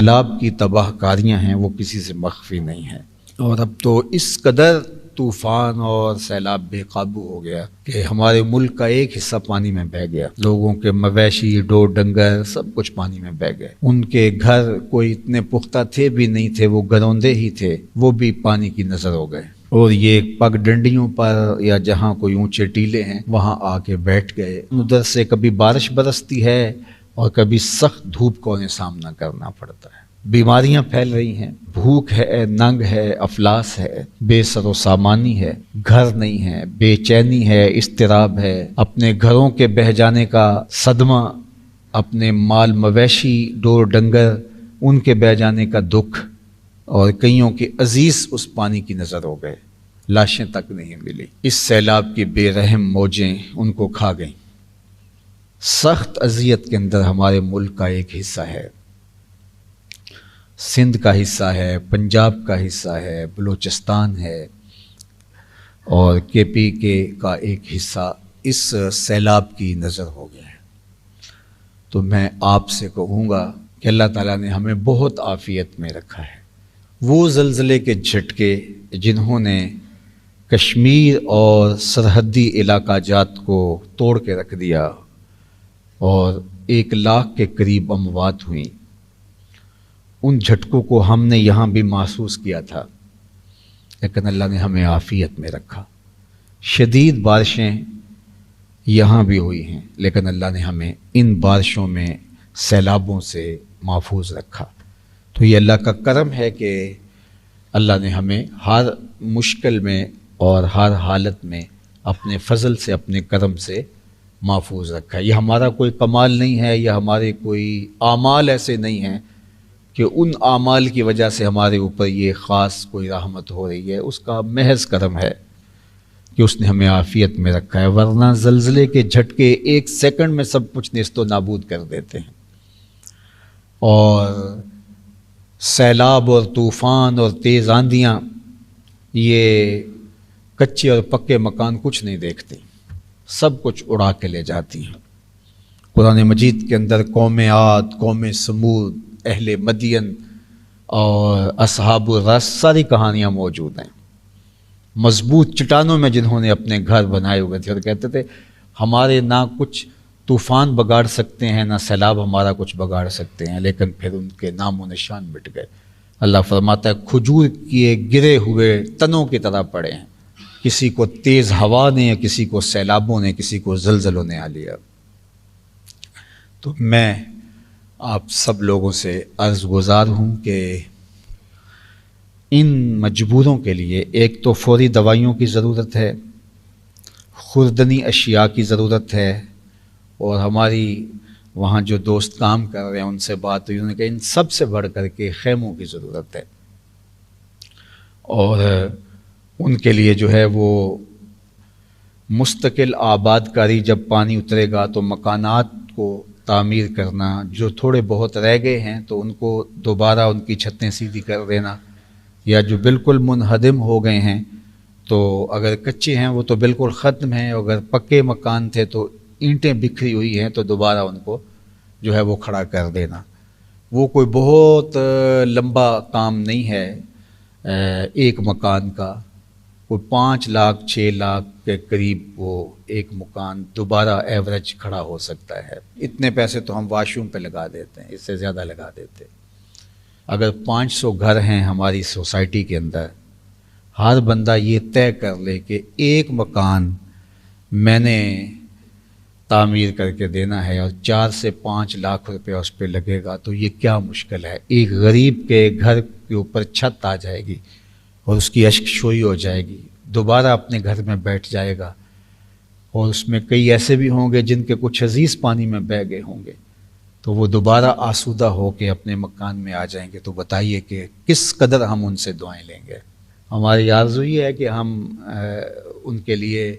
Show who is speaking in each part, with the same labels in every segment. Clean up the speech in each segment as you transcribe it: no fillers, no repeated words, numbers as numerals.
Speaker 1: سیلاب کی تباہ کاریاں ہیں وہ کسی سے مخفی نہیں ہیں، اور اب تو اس قدر طوفان اور سیلاب بے قابو ہو گیا کہ ہمارے ملک کا ایک حصہ پانی میں بہہ گیا۔ لوگوں کے مویشی، ڈور ڈنگر سب کچھ پانی میں بہہ گئے۔ ان کے گھر کوئی اتنے پختہ تھے بھی نہیں تھے، وہ گروندے ہی تھے، وہ بھی پانی کی نظر ہو گئے، اور یہ پگ ڈنڈیوں پر یا جہاں کوئی اونچے ٹیلے ہیں وہاں آ کے بیٹھ گئے۔ ادھر سے کبھی بارش برستی ہے اور کبھی سخت دھوپ کو انہیں سامنا کرنا پڑتا ہے۔ بیماریاں پھیل رہی ہیں، بھوک ہے، ننگ ہے، افلاس ہے، بے سر و سامانی ہے، گھر نہیں ہے، بے چینی ہے، اضطراب ہے، اپنے گھروں کے بہہ جانے کا صدمہ، اپنے مال مویشی ڈور ڈنگر ان کے بہہ جانے کا دکھ، اور کئیوں کے عزیز اس پانی کی نظر ہو گئے، لاشیں تک نہیں ملی۔ اس سیلاب کی بے رحم موجیں ان کو کھا گئیں۔ سخت اذیت کے اندر ہمارے ملک کا ایک حصہ ہے، سندھ کا حصہ ہے، پنجاب کا حصہ ہے، بلوچستان ہے، اور کے پی کے کا ایک حصہ اس سیلاب کی نظر ہو گیا ہے۔ تو میں آپ سے کہوں گا کہ اللہ تعالیٰ نے ہمیں بہت عافیت میں رکھا ہے۔ وہ زلزلے کے جھٹکے جنہوں نے کشمیر اور سرحدی علاقہ جات کو توڑ کے رکھ دیا اور 1 لاکھ کے قریب اموات ہوئیں، ان جھٹکوں کو ہم نے یہاں بھی محسوس کیا تھا، لیکن اللہ نے ہمیں عافیت میں رکھا۔ شدید بارشیں یہاں بھی ہوئی ہیں، لیکن اللہ نے ہمیں ان بارشوں میں سیلابوں سے محفوظ رکھا۔ تو یہ اللہ کا کرم ہے کہ اللہ نے ہمیں ہر مشکل میں اور ہر حالت میں اپنے فضل سے، اپنے کرم سے محفوظ رکھا ہے۔ یہ ہمارا کوئی کمال نہیں ہے، یا ہمارے کوئی اعمال ایسے نہیں ہیں کہ ان اعمال کی وجہ سے ہمارے اوپر یہ خاص کوئی رحمت ہو رہی ہے، اس کا محض کرم ہے کہ اس نے ہمیں عافیت میں رکھا ہے، ورنہ زلزلے کے جھٹکے 1 سیکنڈ میں سب کچھ نیست و نابود کر دیتے ہیں، اور سیلاب اور طوفان اور تیز آندیاں یہ کچے اور پکے مکان کچھ نہیں دیکھتے، سب کچھ اڑا کے لے جاتی ہیں۔ قرآن مجید کے اندر قوم عاد، قوم سمود، اہل مدین اور اصحاب الرس ساری کہانیاں موجود ہیں۔ مضبوط چٹانوں میں جنہوں نے اپنے گھر بنائے ہوئے تھے، اور کہتے تھے ہمارے نہ کچھ طوفان بگاڑ سکتے ہیں، نہ سیلاب ہمارا کچھ بگاڑ سکتے ہیں، لیکن پھر ان کے نام و نشان مٹ گئے۔ اللہ فرماتا ہے کھجور کیے گرے ہوئے تنوں کی طرح پڑے ہیں، کسی کو تیز ہوا نے، یا کسی کو سیلابوں نے، کسی کو زلزلوں نے آ لیا۔ تو میں آپ سب لوگوں سے عرض گزار ہوں کہ ان مجبوروں کے لیے ایک تو فوری دوائیوں کی ضرورت ہے، خوردنی اشیاء کی ضرورت ہے، اور ہماری وہاں جو دوست کام کر رہے ہیں ان سے بات ہوئی، انہوں نے کہا ان سب سے بڑھ کر کے خیموں کی ضرورت ہے، اور ان کے لیے جو ہے وہ مستقل آباد کاری، جب پانی اترے گا تو مکانات کو تعمیر کرنا، جو تھوڑے بہت رہ گئے ہیں تو ان کو دوبارہ ان کی چھتیں سیدھی کر دینا، یا جو بالکل منہدم ہو گئے ہیں تو اگر کچے ہیں وہ تو بالکل ختم ہیں، اگر پکے مکان تھے تو اینٹیں بکھری ہوئی ہیں تو دوبارہ ان کو جو ہے وہ کھڑا کر دینا۔ وہ کوئی بہت لمبا کام نہیں ہے، ایک مکان کا کوئی 5 لاکھ 6 لاکھ کے قریب وہ ایک مکان دوبارہ ایوریج کھڑا ہو سکتا ہے۔ اتنے پیسے تو ہم واش روم پہ لگا دیتے ہیں، اس سے زیادہ لگا دیتے۔ اگر 500 گھر ہیں ہماری سوسائٹی کے اندر، ہر بندہ یہ طے کر لے کہ ایک مکان میں نے تعمیر کر کے دینا ہے اور 4 سے 5 لاکھ روپے اس پہ لگے گا، تو یہ کیا مشکل ہے۔ ایک غریب کے گھر کے اوپر چھت آ جائے گی اور اس کی اشک شوئی ہو جائے گی، دوبارہ اپنے گھر میں بیٹھ جائے گا، اور اس میں کئی ایسے بھی ہوں گے جن کے کچھ عزیز پانی میں بہہ گئے ہوں گے، تو وہ دوبارہ آسودہ ہو کے اپنے مکان میں آ جائیں گے۔ تو بتائیے کہ کس قدر ہم ان سے دعائیں لیں گے۔ ہماری آرزو یہ ہے کہ ہم ان کے لیے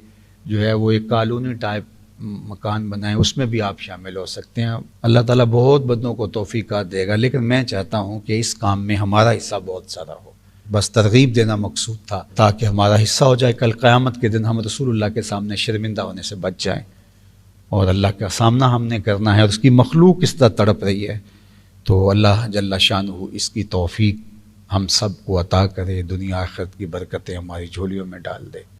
Speaker 1: جو ہے وہ ایک کالونی ٹائپ مکان بنائیں، اس میں بھی آپ شامل ہو سکتے ہیں۔ اللہ تعالیٰ بہت بندوں کو توفیقات دے گا، لیکن میں چاہتا ہوں کہ اس کام میں ہمارا حصہ بہت سارا ہو۔ بس ترغیب دینا مقصود تھا تاکہ ہمارا حصہ ہو جائے، کل قیامت کے دن ہم رسول اللہ کے سامنے شرمندہ ہونے سے بچ جائیں، اور اللہ کا سامنا ہم نے کرنا ہے، اور اس کی مخلوق اس طرح تڑپ رہی ہے تو اللہ جل شانہ اس کی توفیق ہم سب کو عطا کرے، دنیا آخرت کی برکتیں ہماری جھولیوں میں ڈال دے۔